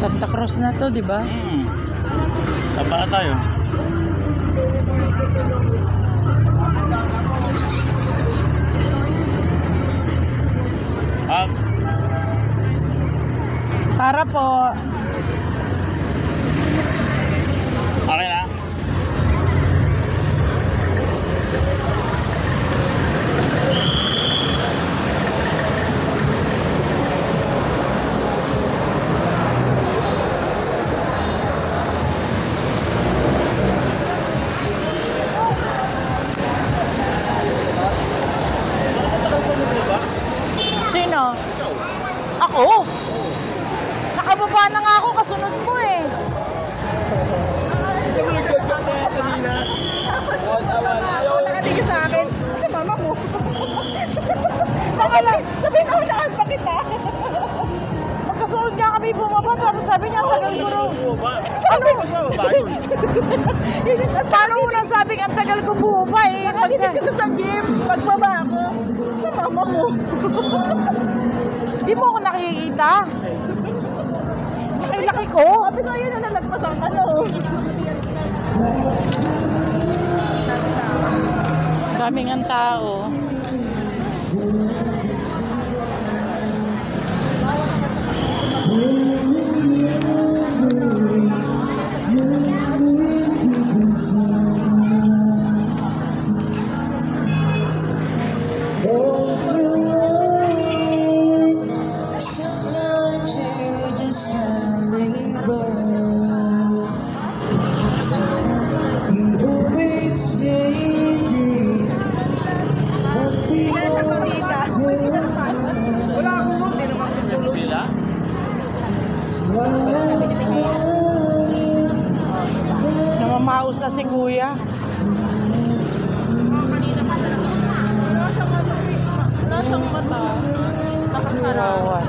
Santa Cruz na to, di ba? Tapa na tayo. Para po. Okay na. Sino? Ako? Nakababa na nga ako, kasunod mo eh. Nakatingin sa akin. Sa mama mo. Sabihin ako nakalpa kita. Magkasunod nga kami bumaba, tapos sabi niya, tagal ko raw. Paano mo nang sabi ang tagal ko bumaba eh? Nakatingin ka sa gym. Pagbaba ako. Sa mama mo. Di mo ako nakikita. Laki ko. Sabi ko, ayun na nalagpas ang ano. Daming ang tao. Namamaos na si kuya. Wala siyang mata. Nakasarawan.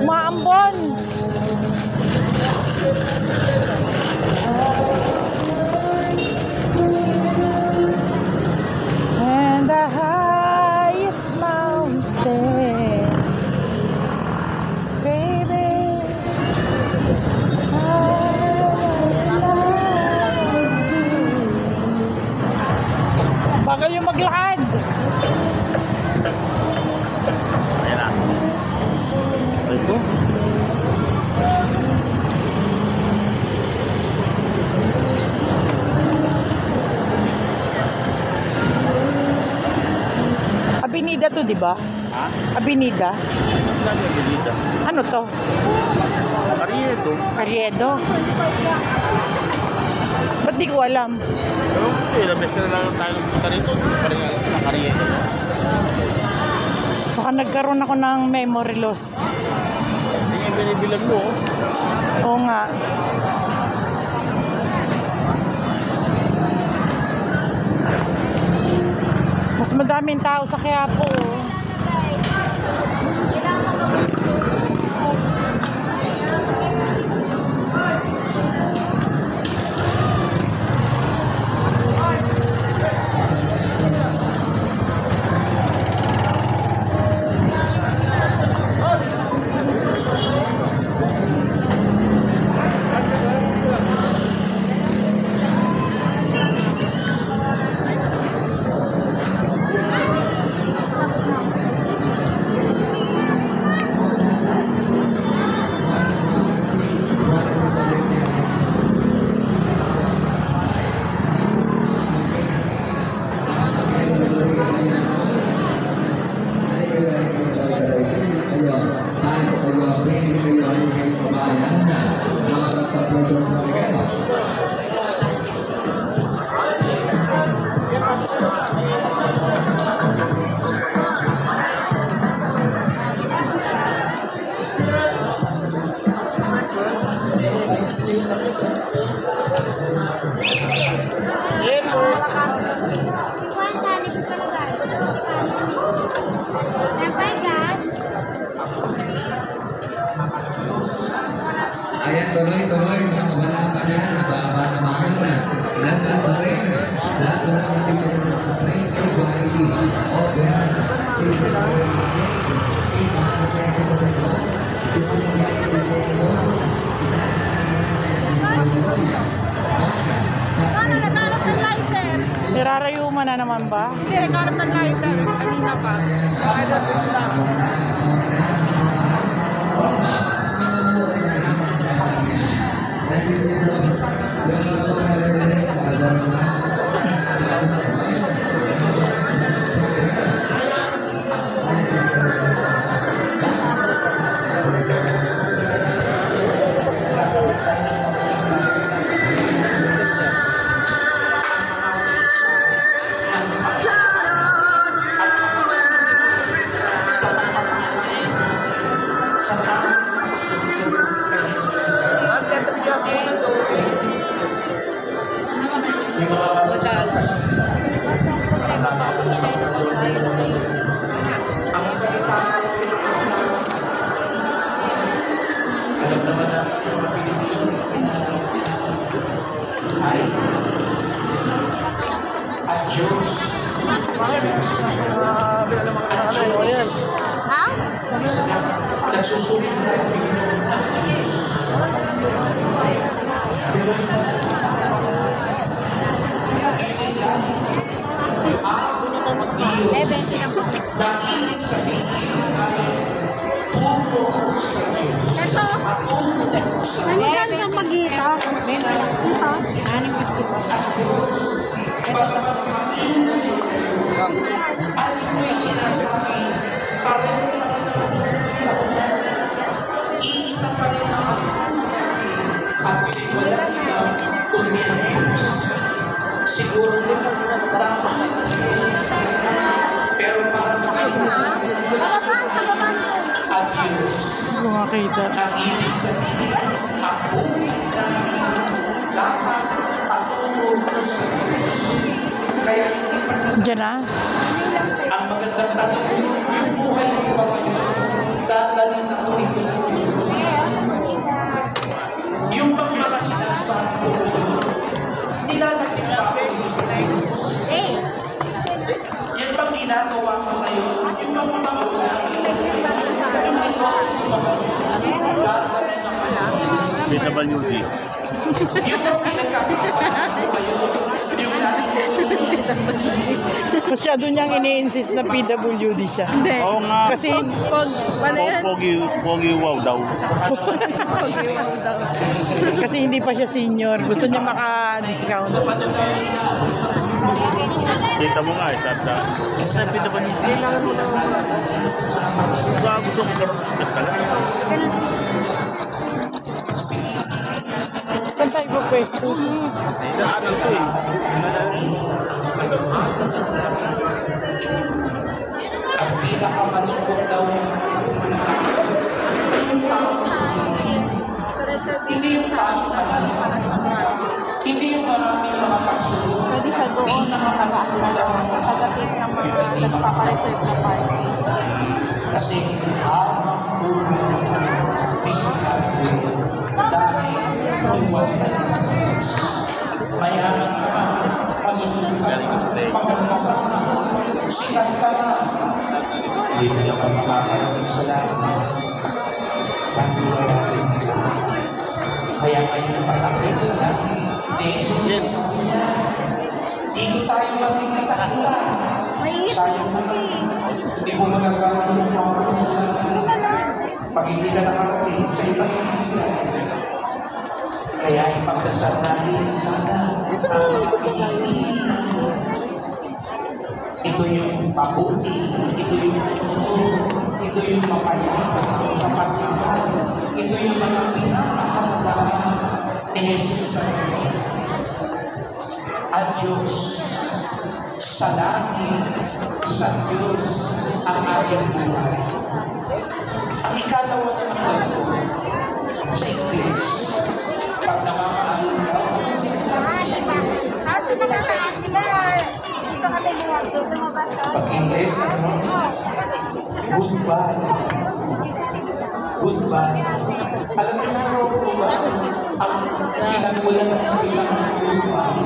Maambon. And the highest mountain, baby, bagal yung maglakad. Ayan na. Ito. Abinida to, di ba? Ha? Abinida. Ang dami ang bilita. Ano to? Karyeto. Carriedo. Ba't di ko alam? Pero kasi, ilang beses na lang tayo nagpunta rito. Pa rin ang karyeto. Baka nagkaroon ako ng memory loss. Hindi yung binibilang mo. Oo nga. Mas madaming tao sa Quiapo. Ayan, tuloy-tuloy sa kabalaan pa dyan. Nababa naman na. Lahat pa rin. Lahat na natin sa mga train. Quality. Opera. Nagreklamo na naman ba? Hindi, nagkaroon ng lighter. Kanina pa. Ang salita alam naman natin yung mga Pilipino ay ang Diyos nagsusulit na nakinig sa tingin ay tungo sa Diyos. At tungo sa Diyos. Ano sa magita? Bagamat makinig na yun, at may sinasabi, pareho na iisa pa rin ang at pinigwala nila kung may Diyos. Siguro tama pero para ang Diyos ang ibig sabihin ang buhay natin dapat patungo sa Diyos. Kaya hindi pa Diyan na. ang magandang tanong yung buhay mo ba ngayon dadalhin na tumingin sa Diyos. Yung mga sinasabi ko nilalagay pa ako sa Diyos. Yan bang ginagawa mo ngayon? Yung mga magulang, yung negosyo mo ba ngayon? Dadalhin na ka sa Diyos. PWD. Yung mga pinagkakapalan mo ngayon, yung natin Masyado niyang ini-insist na PWD siya. Oo nga. Kasi, Paano yan? Pogi wow daw. kasi hindi pa siya senior. Gusto niya maka-discount. Kita mo nga, sa PWD. Gusto ko karoon ng special. Saan tayo po pwesto? Daanan ko eh. ang pinakamalungkot daw hindi yung hindi yung maraming mga pagsulong. Pwede siya doon na makagating ng mga nagpapareserve na party. Kasi habang buhay physical dahil iwalin na sa Diyos. Mayaman ka, malusugan ka, maganda ka, sikat ka na. Hindi na ka makakarating sa langit. Bago ka natin kaya kayo patakit sa langit. Jesus. Dito tayo makikita. Sayang naman. Hindi mo magagawa yung mga sa pag hindi ka nakarating sa ibang kaibigan. Kaya ipagdasal natin sana ito yung mabuti, ito yung totoo, ito yung mapayapa, kapatiran, ito yung mga pinapahalagaan ni Jesus sa mundo. At Diyos, sa langit, sa Diyos, ang ating buhay. Ang ikalawa naman ganito, sa Ingles, pag namamaalam ka, pag Ingles, goodbye. Goodbye. Alam mo na po ba, ang pinagmulan ng salitang goodbye,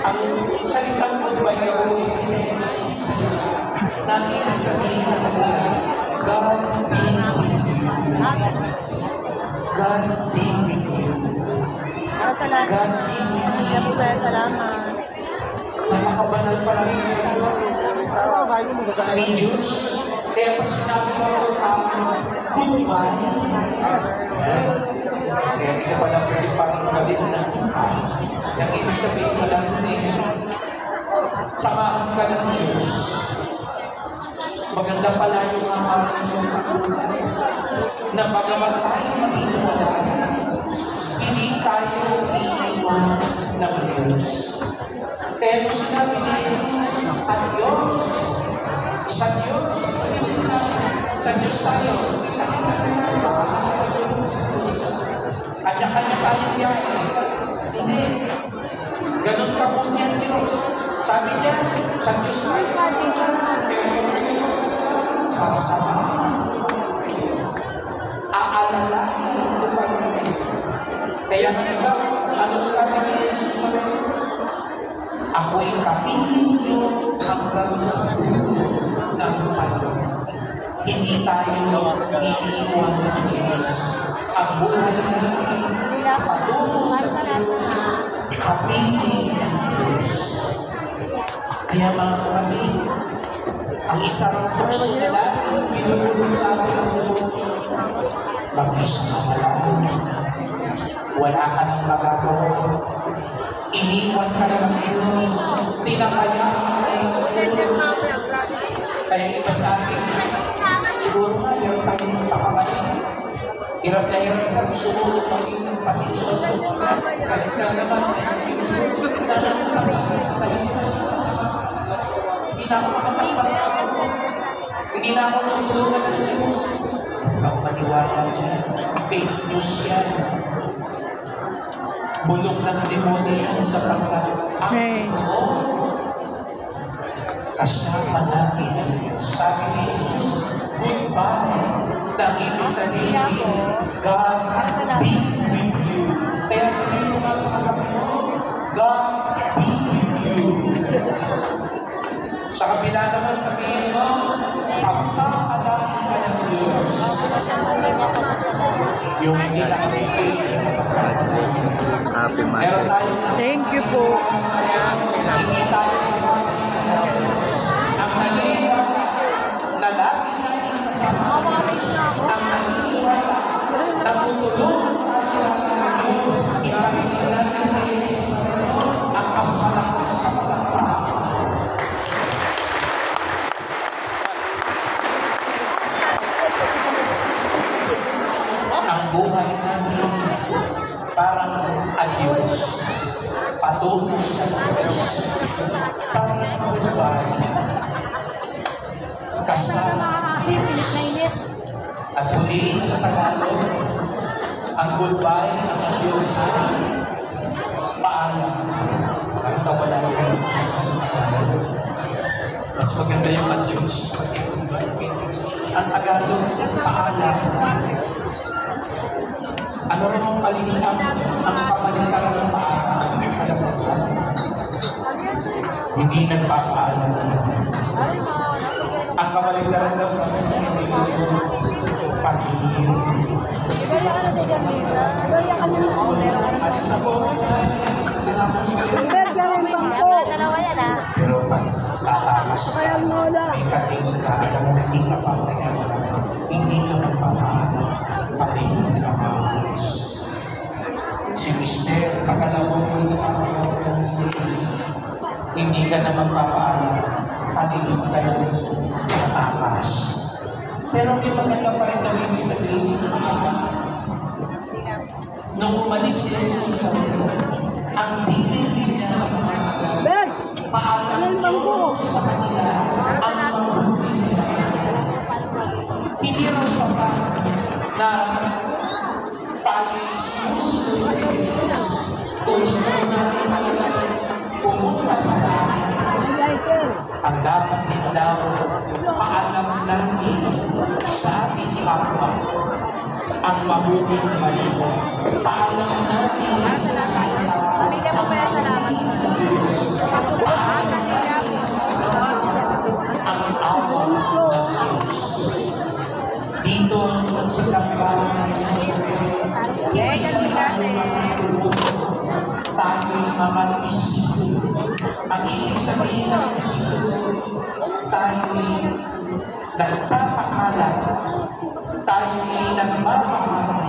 ang salitang goodbye na po Ingles, nakinig sabihin na God be with you. God be with you. God be with you. Salamat. Napakabanal pa lang yung sinabi. Religious. Kaya pag sinabi mo sa akin, goodbye. Kaya hindi ka pala pwede parang gabi mo ng goodbye. Yung ibig sabihin mo lang nun eh, samahan ka ng Diyos. Maganda pala yung amaran sa pagkukulay na bagamat tayo mag-iwala, hindi tayo iiwan ng Diyos. Kaya nung sinabi ni Jesus, at Diyos, sa Diyos, hindi sinabi, sa Diyos tayo, kanya-kanya tayo biyahe. Hindi. Ganun ka po niya Diyos. Sabi niya, sa Diyos tayo. Sasama. Aalala. Kaya sa ikaw, anong sabi ni Jesus sa iyo? Ako'y kapiling niyo hanggang sa dulo ng panahon. Hindi tayo iiwan ng Diyos. Ang buhay natin patungo sa Diyos, kapiling ng Diyos. Kaya mga kapatid, ang isang tukso na lang yung pinulong sa akin ng demonyo, mag-isang amalaan. Wala ka nang magagawa. Iniwan ka na ng Diyos. Tinakayaan ka na ng Diyos. Kaya iba sa akin, siguro nga, hirap tayo magpakamaling. Hirap na hirap ka, gusto mo maging pasensyoso. Kahit ka naman, hindi na ako makapagpapagpapag. Hindi na ako natulungan ng Diyos. Huwag maniwala dyan. Fake news yan. Bulong ng demonyo yan sapagkat ang totoo kasama namin ang Diyos. Sabi ni Jesus, goodbye. Nang ibig sabihin, God be with you. Kaya sabihin mo nga sa kapatid mo, God be with you. Sa kabila naman sabihin mo, pagpapadaan ka ng Diyos. Yung hindi nakapipil. Meron tayo. Thank you po. Hindi tayo ang naniniwala na lagi natin kasama. Ang naniniwala na tutulungan tayo ng Diyos. Ipamilin natin na Jesus ang mas malakas kapatapang. Ang buhay natin parang adios, patungo sa Diyos, parang goodbye, kasama. At huli sa Tagalog, ang goodbye ng Diyos ay paalam. At nawala yun. Mas maganda yung adios. Ang Tagalog, paalam. Ano rin ang palilihan? Ang pamalitan ng paalam. Alam mo ba? Hindi nagpapaalam. Ang kamalitan daw sa mga hindi pagiging. Kasi alis na po. Dalawa yan ah. Pero tatakas ka. May kating ka. Alam mo, hindi ka pamayaman. Hindi ka nagpapaalam. Patingin ka maalis. Si Mister, kakalawang mo hindi ka pamayaman. Hindi ka na magpapaalam. Patingin ka na tatakas. Pero may maganda pa rin daw ibig sabihin. Nung umalis si Jesus sa mundo, ang pinili niya sa mga tagal, paalam ko sa kanila ang mabuti niya. Hindi raw sapat na tayo sinusunod ni Jesus. Kung gusto natin talaga pumunta sa langit, ang dapat din daw paalam natin sa ating kapwa ang mabuting balita. Paalam natin sa ating kapwa ang awa ng Diyos. Dito sa tambahan ng Jesus, tayo mga disipulo Ang ibig sabihin ng ito, tayo'y nagpapakalat, tayo'y nagmamahal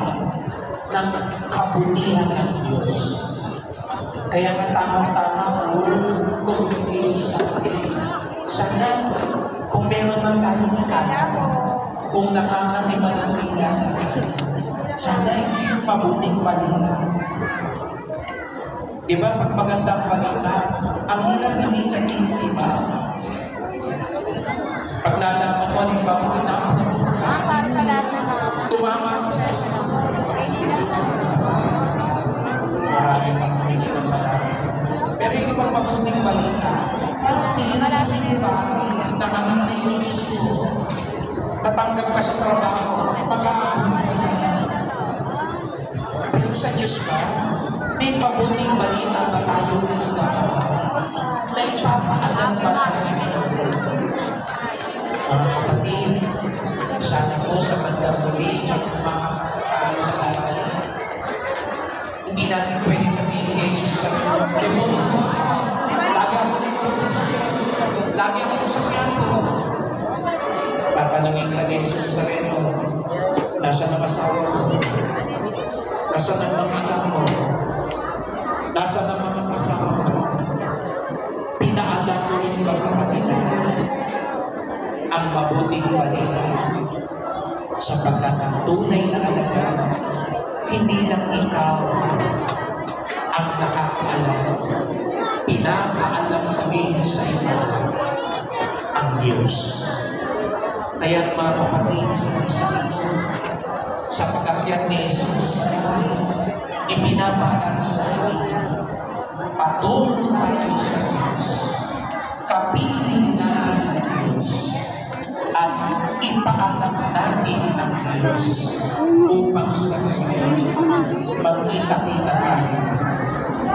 ng kabutihan ng Diyos. Kaya nga tamang-tama po, communication sa atin. Sana, kung meron man tayong nakala, kung nakakatiman ang ilan, sana hindi yung mabuting balita. Diba, pag magandang balita, ang hirap hindi sa isipa. Pag nalaman mo, halimbawa na, Para sa lahat na tumama ka sa maraming pang humingi ng balita. Pero yung ibang mabuting balita, parang hindi ba, nanganak na yung misis mo, natanggap ka sa trabaho, pag-aamon ka na. Pero sa Diyos ba, may mabuting balita ba tayo na nagkakawa? Na ipapaalam ba tayo? Mga kapatid, sana po sa bandang huli, makakatayo sa lahat. Hindi natin pwede sabihin kay Jesus sa demonyo. Lagi ako dito. Lagi ako sa kyanto. Tatanungin ka ni Jesus sa reno. Nasaan ang asawa mo? Nasaan ang mga anak mo? Nasaan ang mga kasama mo? Pinaalam mo rin ba sa kanila ang mabuting balita? Sapagkat ang tunay na alaga, hindi lang ikaw ang nakakaalam. Pinapaalam kami sa iyo ang Diyos. Kaya mga kapatid, sa pag-akyat ni Jesus, ipinapaalala sa atin, patuloy tayo sa Diyos, kapiling natin ang Diyos, at ipaalam natin ang Diyos upang sa ngayon magkita-kita tayo.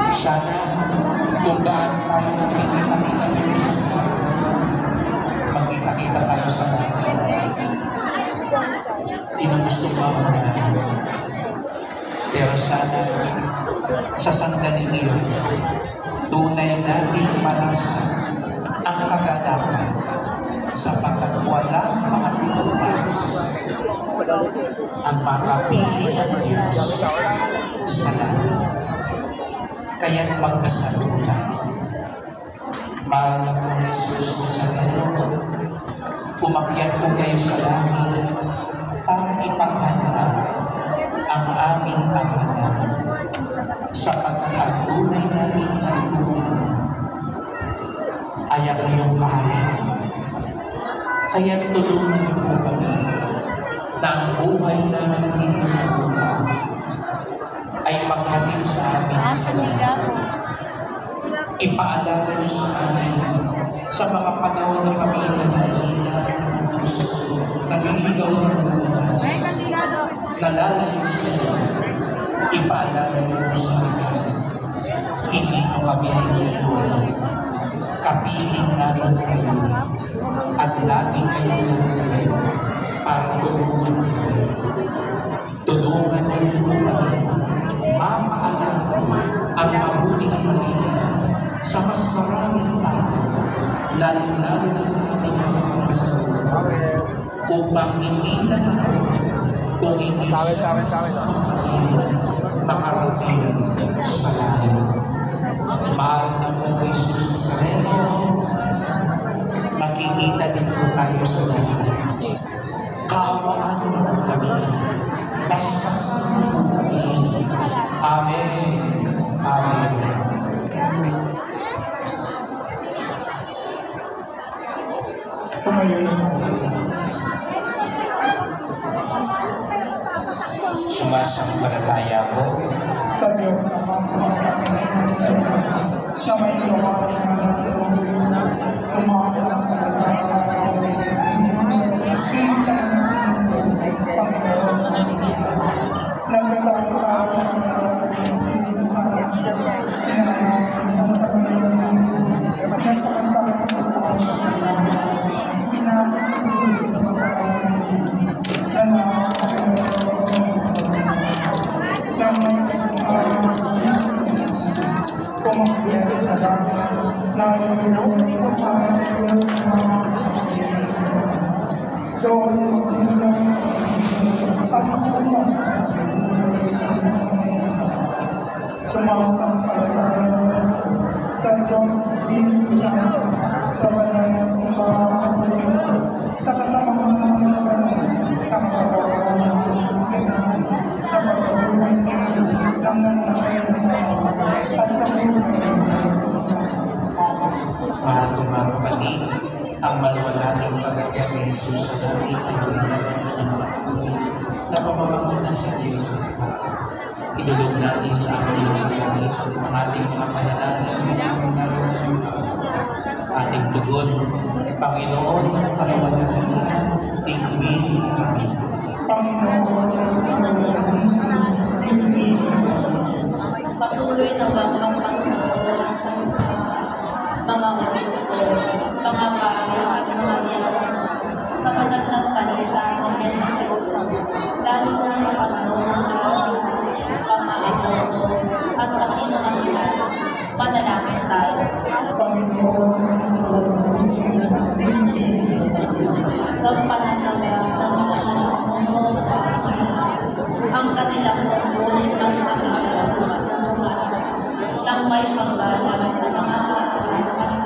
Sana kung gaano tayo magkita-kita ng isang tayo, magkita-kita tayo sa ngayon. Sino gusto ba na? Pero sana sa sandaling iyon, tunay natin malasan ang kagadapan sapagkat walang makatulungas ang makapili ng Diyos sa langit. Kaya't magkasalutan. Mahal na po Jesus na sa langit, umakyat po kayo sa langit para ipaghanda ang aming tahanan sapagkat ang tunay namin ay tunay ay ang iyong kaharian. Kaya tulungan niyo po kami na ang buhay namin dito sa lupa ay maghatid sa amin sa langit. Ipaalala niyo sa amin sa mga panahon na kami naliligaw ng lunas, nalalayo sa iyo. Ipaalala niyo po sa amin, hindi niyo kami naliligaw. Kapiling namin kayo at lagi kayo para tulungan niyo kami mapaalam ang mabuting balita sa mas maraming tao, lalo-lalo na sa ating mga kasalukuyan, upang hindi na kung hindi makarating sa langit. Mahal na po Jesus sa sarili, makikita din po tayo sa langit. Kaawaan mo kami, paspasan mo kami. Amen. Amen. Tumayo na po. Sumasampalataya ko Sa Diyos na pagpapakinggan sa iyo, na may gawa na natin, sumasampalataya ko, isa na Diyos, Panginoon, nagtatapos ng sa Santa Maria, nagpakasama ng Sumasampalataya sa Diyos Espiritu Santo, sa banal na simbahan, sa kasamahan ng mga banal, sa pagkakaroon ng sinahan, sa pagkabuhay ng nangyayari at sa buhay. Mga kapatid, ang maluwalhating pagkakit ni Jesus sa ating na pamamagitan sa Diyos sa Panginoon. Idulog natin sa ating sa Panginoon ang ating mga panalangin ating tugon. Panginoon, ang palawalaan, tingin kami. Patuloy na ang pagtulong sa mga obispo, mga pari at mga diyakono sa magandang balita ng Yesu Cristo, lalo na sa panahon ng oras, pamalekoso at kasinungalingan. Manalangin tayo. Gampanan nawa ng mga namuno sa pagkakailan ang kanilang pagbulit ng pagkakailan nang may panggalang sa mga pagkakailan.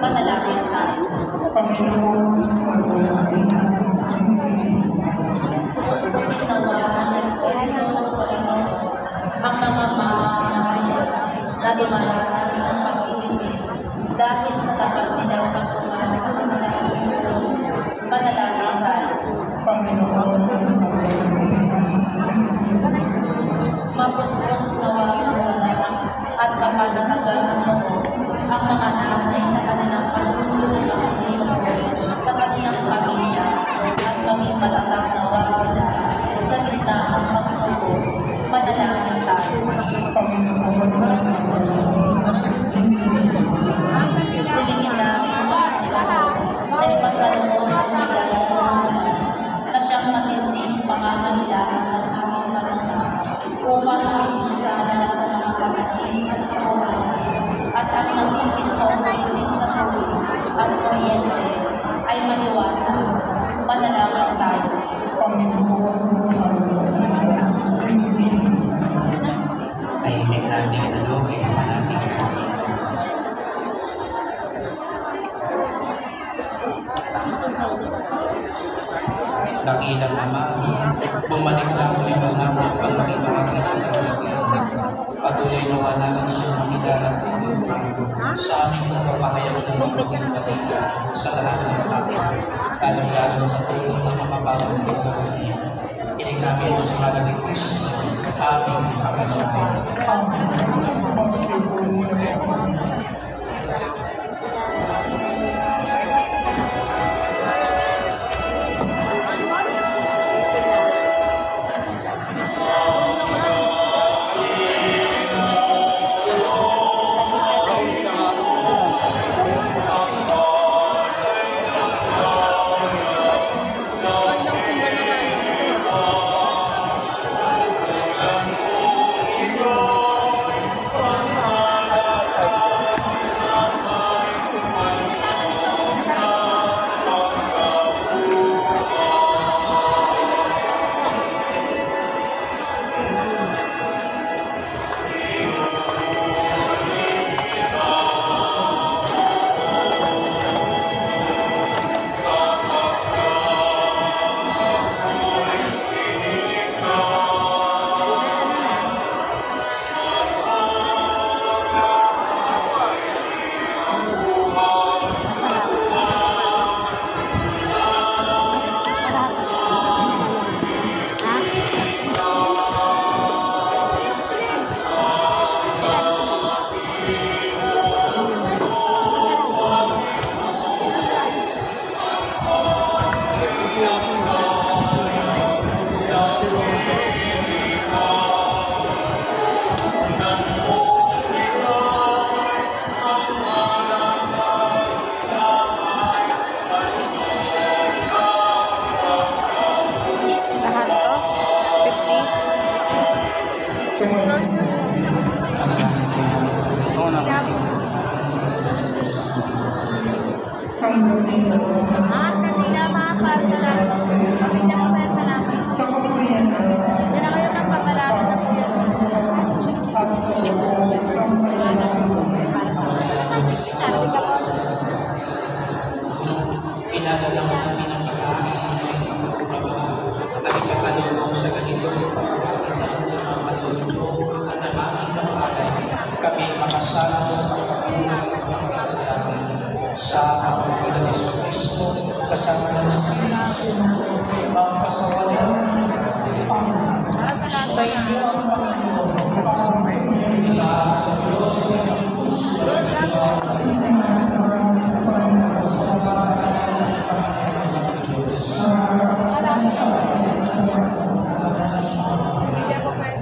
Manalangin tayo. Pupusin nawa ng Espiritu ng Panginoon ang mga mamamayan na dumaranas ng pag-ibig dahil sa dapat nilang pagtuman sa kanilang Panginoon. Manalangin tayo. Mapuspos nawa ng galang at kapanatagan ng loob ang mga nanay sa kanilang patuloy na pag-ibig sa kanilang pamilya at maging matatag nawa sila sa gitna ng pagsubok. Manalangin tayo. Dilingin natin sa Panginoon na ipagkaloob ang bigay ng ulan na siyang matinding pangangailangan ng ating bansa upang magpinsala sa mga pagkakin at kawalan at ang nakikitong krisis sa tubig at kuryente ay maliwasan. Manalangin tayo. Tahimik natin ang login naman natin kami. Dakilang Ama, bumalik lang ko yung mga ang makibahagi sa kalagyan. Patuloy nawa namin siyang makidalang sa aming nagpapahayag ng magiging balita sa lahat ng tao, lalong-lalo sa tulong ng mga bagong teknolohiya. Inig namin ito sa ngalan ni Kristo, aming Panginoon. sa Kapriyan, at sa Pinadala namin ang pag-aaral kami kakalulong sa ganitong pagkakataon ng mga kalulong at ang aming pag-aaral kami makasama sa pagkakaroon ng pagkakasalanan sa pamamagitan ng Kristo kasama ng Espiritu ang pasawalan sa iyong Panginoon mula sa Diyos ng puso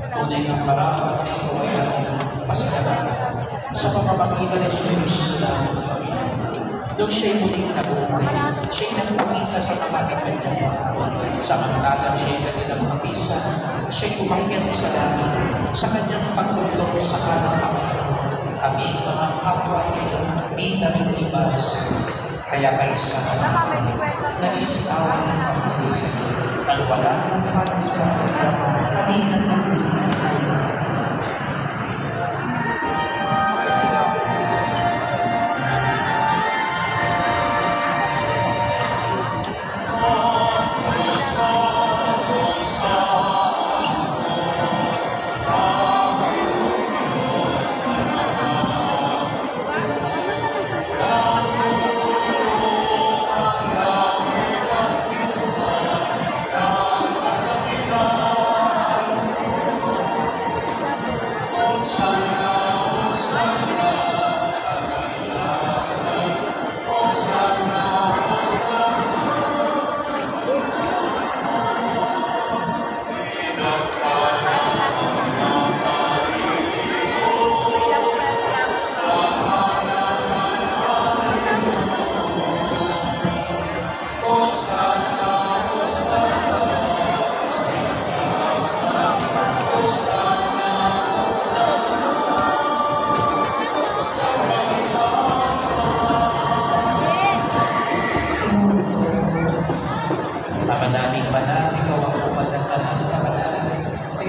tunay ng marapat na ito ay pasalamat sa pamamagitan ng Espiritu ng Panginoon. Nung siya'y muling nabuhay, siya'y nagpakita sa pamamagitan niya. Samantalang siya'y kanilang mabisa, siya'y umakyat sa langit sa kanyang pagtulong sa kanang Panginoon. Kami mga kapwa niya, di namin ibas. Kaya kaisa nagsisiawan ng pagkakisan nang wala ng pagkakisan kanina ng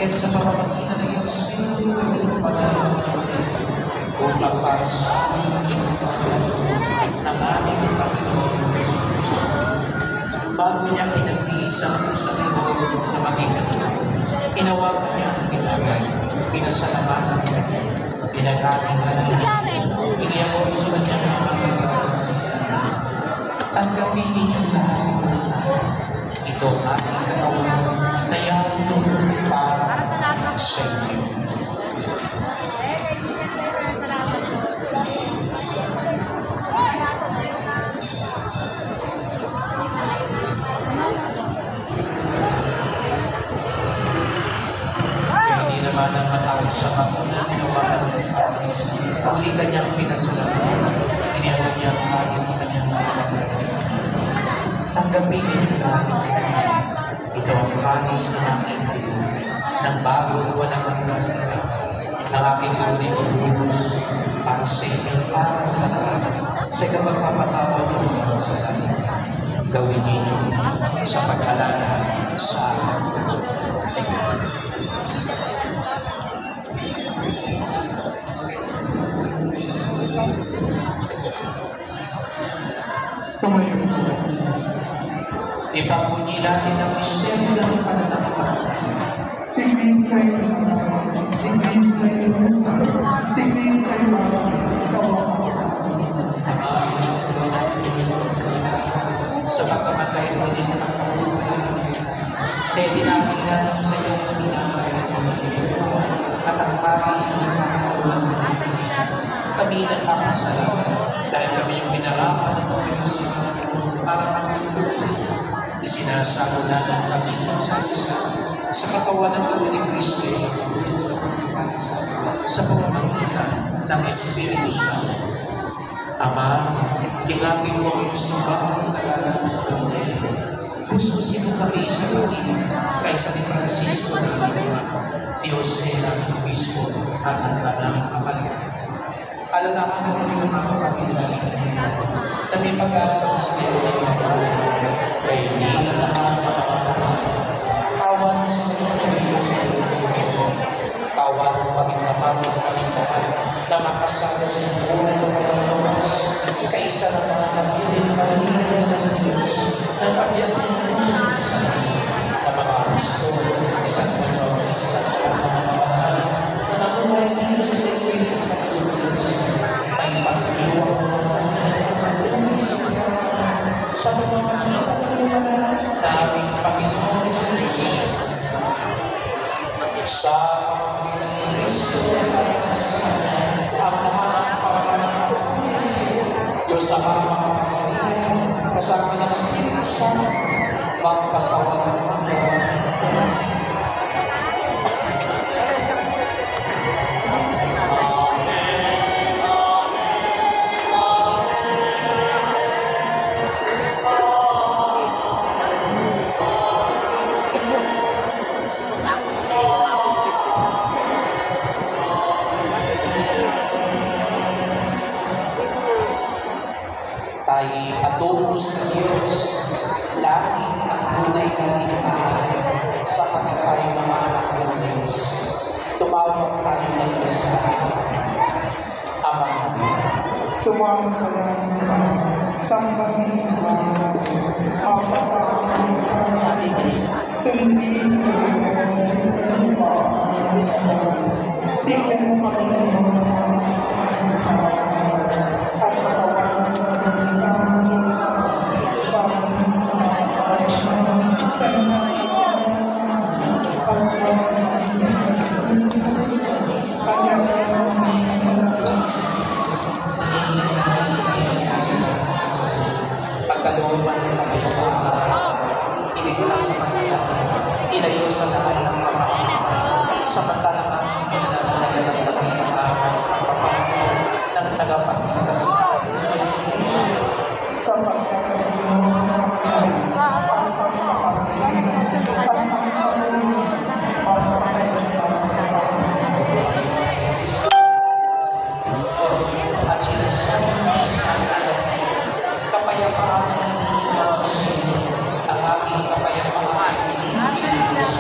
sa pamamagitan ng iyong Espiritu ay iyong pagkakas upang para sa ng aming Panginoon Jesucristo. Bago niya pinag-iisang sarili na maging inawakan niya ang pinagay, pinasalamatan niya, pinag-atihan niya, iniyabot sa kanyang mga kagawas. Tanggapin niyo lahat ito ang ating katawan na yaon para sa inyo. Hindi naman ang matawag sa makunan ninawakan ng alas. Hindi kanyang pinasalamatan. Iniyabot niya ang alis sa kanyang kagawas. Tanggapin niyo lahat ito ang kanis ng aking dugo, ng bagong walang hanggan ng aking dugo na ibubuhos para sa inyo, para sa lahat, sa kapagpapatawad ng mga kasalanan. Gawin niyo sa pag-alala sa akin. Tumayo. Ipagbunyi natin ang misteryo ng pananampalataya. Si Kristo ay sa wakas. Sa pagkamatay mo din ang kabuhay. Kaya dinamihan sa iyo ang at ang paris ng Panginoon. Kami nagpapasalamat dahil kami yung binarapan ng pag-iusip para magtulog sa iyo. Isinasamo namin kami magsaysa sa katawan ng dugo ni Kristo sa pagkakasa sa pamamagitan ng Espiritu Santo. Ama, ingapin mo yung simbahan na galang sa Panginoon. Pususin mo kami sa pag-ibig kaysa ni Francisco ni Jose ng Obispo at ang Tanang Kapalitan. Alalahanin mo rin ang mga kapitlaling na may pag-asa sa iyo ng mga kaya hindi na lahat ng mga pagkakas. Awa isa na mga nabiling pamilya ng Diyos na pagyan ng puso sa salas na mga Kristo, isang manoris at mga banal na nabuhay dito sa tekwil ng kanilang ay pagdiwang mo sa pamamagitan na aming Panginoon Jesus. Sa pamamagitan ng Kristo sa ang lahat ng pamamagitan Diyos sa pamamagitan kasama ng Espiritu Santo magpasawalan ng tayo patungo sa Diyos, langit at tunay na ligtaan sa tayo mga anak ng Diyos. Tumawag tayo ng Diyos sa Ama namin. Sumasalang ka, sambahin ka, papasalang ka, tumingin ka sa lupa, bigyan mo kami ng mga at matawanan mo sa pagkalooban ng kapayapaan, iligtas sa kasalanan, ilayo sa lahat ng kapahamakan, samantalang aming pinananagan ng dakilang araw ng Panginoon ng tagapagligtas sa sa at sinasabi ng isang kapayapaan na iniiwan ang aming kapayapaan iniibigay Diyos.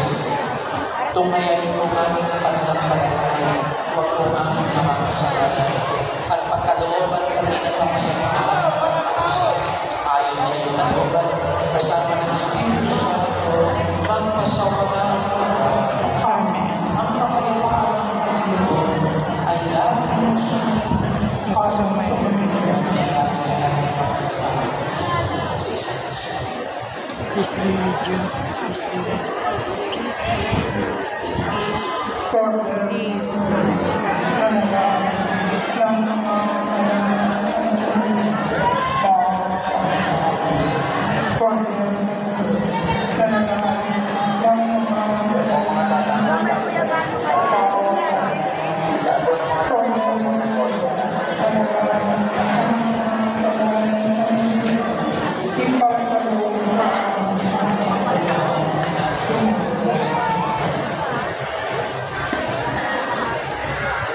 Tungayanin mo aming pananampalataya, huwag mo aming mga kasalanan, at pagkalooban kami ng kapayapaan na Kristo. Ayon sa iyong kalooban, kasama ng Espiritu Santo, magpasawalan ang kapayapaan ng Panginoon ay lamang sa Crispy video. Crispy video.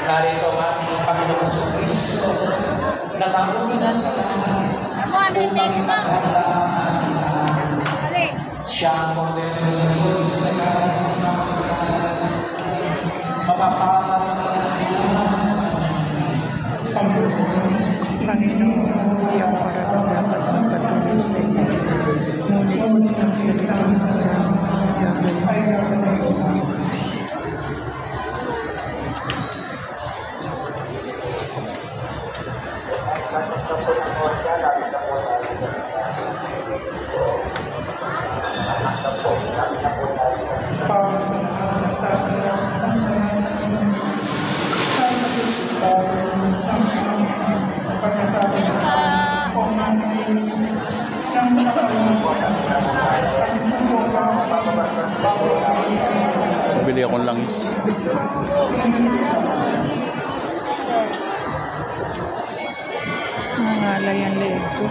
Narito ang ating Panginoon sa Kristo, nakauna sa lahat, upang ipaghandaan ang ating tahanan. Siya ang Kordero ng Diyos, nagkakas ng mga kasalanan sa atin, mapapahalang Panginoon, hindi ako karapat-dapat magpatuloy sa iyo. Ngunit susang salita mo lang gagawin. para sa lahat ng tao ng pagkasabi ng Bili akong langis. Nangalay ang leeg ko.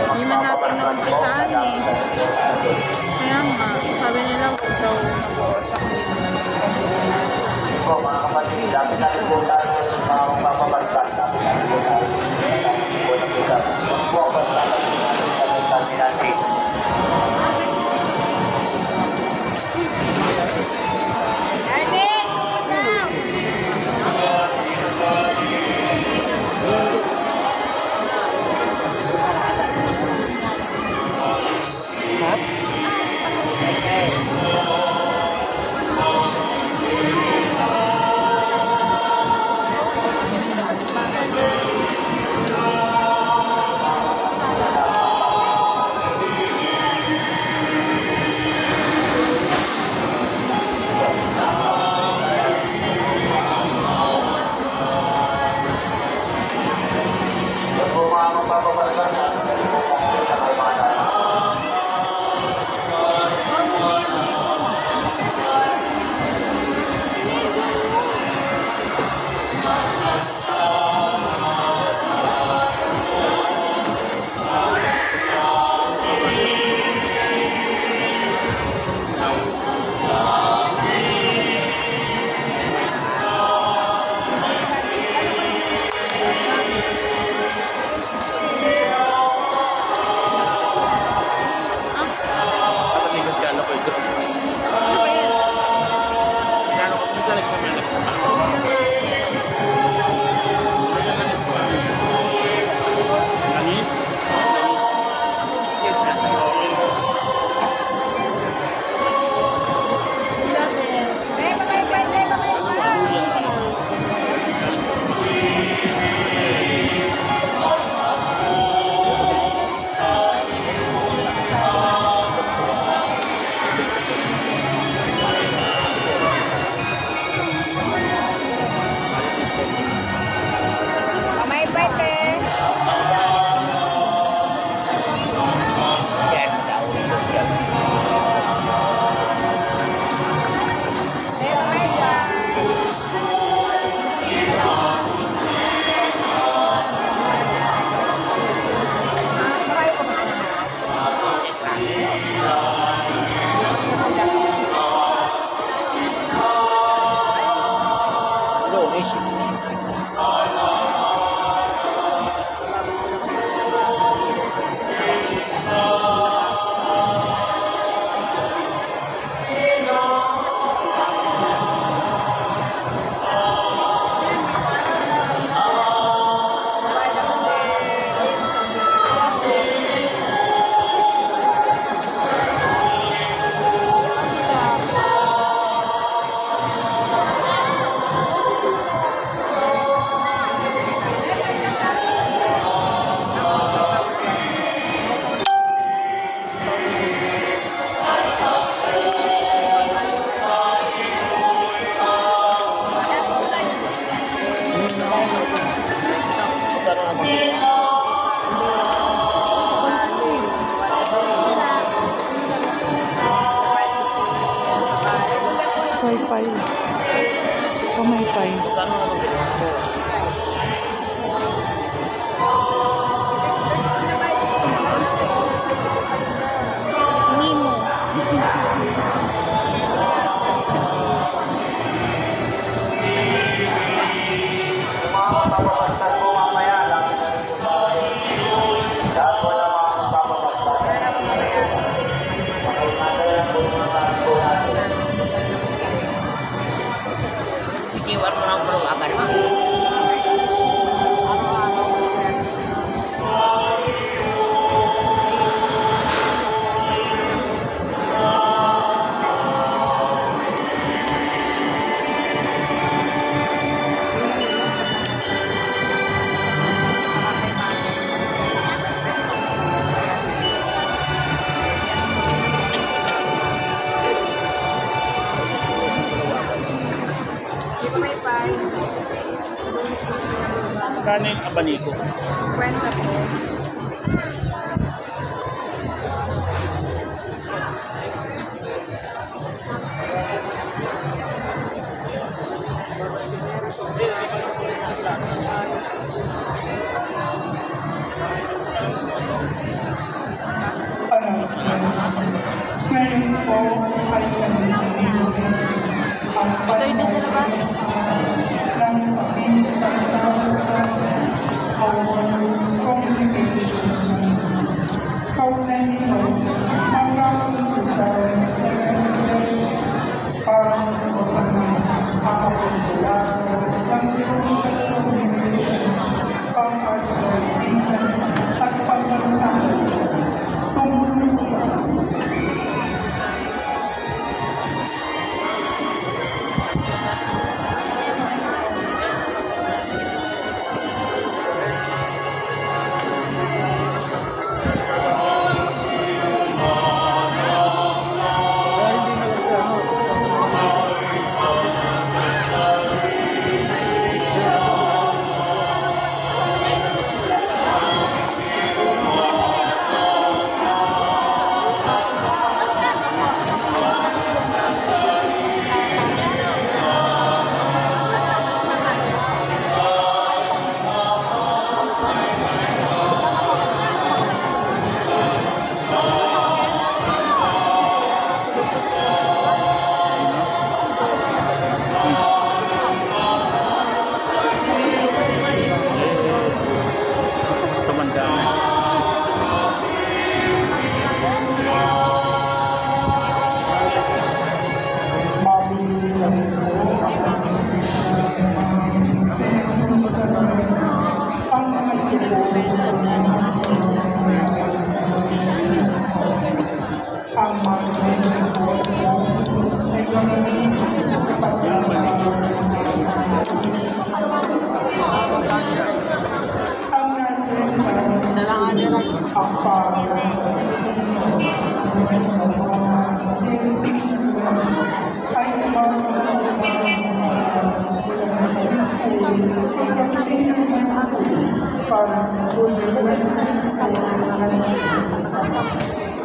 Hindi man natin nakumpisaan eh. Kaya nga, sabi nila huwag daw nag-uusap. Mga kapatid, dami natin po tayo mga mapapansa. Dami natin po tayo po na po tayo. Huwag po ang pansa natin. mapapansin natin po natin sa kailangan. Wi-Fi. Wi-Fi. Nemo. Mga mapapagtan po mamaya lang. Lahat po na mga mapapagtan. Pagkakatayan po naman po natin. Iwan mo ng bro, akan mo. Magkano yung abaniko? Kwenta po. Ngayon po ay nangyayari ang pagmamahal ng aking pagtawag our communications. Kaunan nito ang kapuntutan sa para sa pagmamahal ang apostolado ng social communications, pang-archdiocese at pagbansang tumulong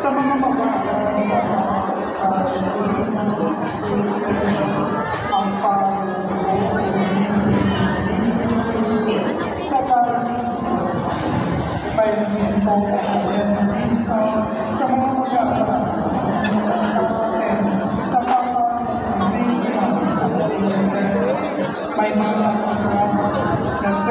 sa mga mag-aaral ang sa environmental awareness sa mga mag-aaral may mga na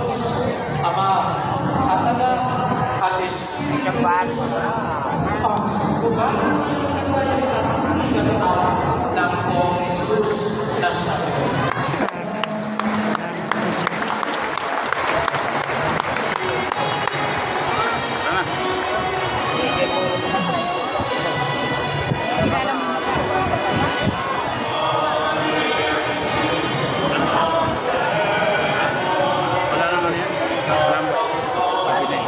'Yan. Pan. Guba, ng Pong Jesus Nazareno. Wala naman yan. Salamat. Sabi na eh.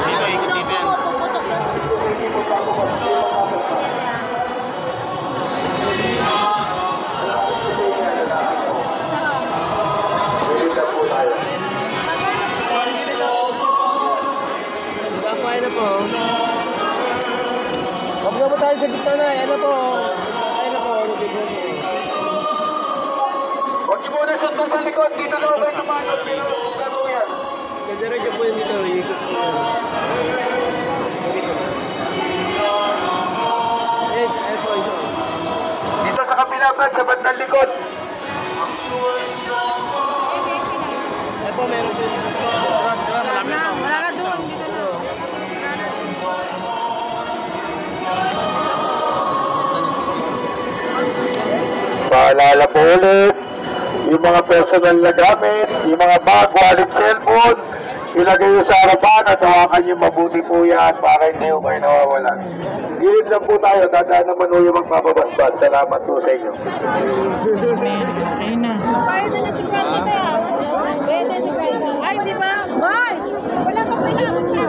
Dito, ikot dito yan. Huwag na po tayo sa gitna na. Ayan na po. Ayan na po. Huwag niyo muna sundan sa likod. Dito na kayo tumanod. Pero yan. Diretso po yung dito. Ikot po. Ayan po. Dito sa kabila Brad, sa bandang likod. Ayan po, meron po. Wala na doon. Dito na. Paalala po ulit, yung mga personal na gamit, yung mga bag, wallet, cellphone, ilagay nyo sa harapan at hawakan nyo mabuti po yan para hindi ko kayo nawawalan. Gilid lang po tayo, dadaan naman po yung magpapabasbas. Salamat po sa inyo. Ayun na. Ay, di ba? Bye! Wala pa pinakot siya.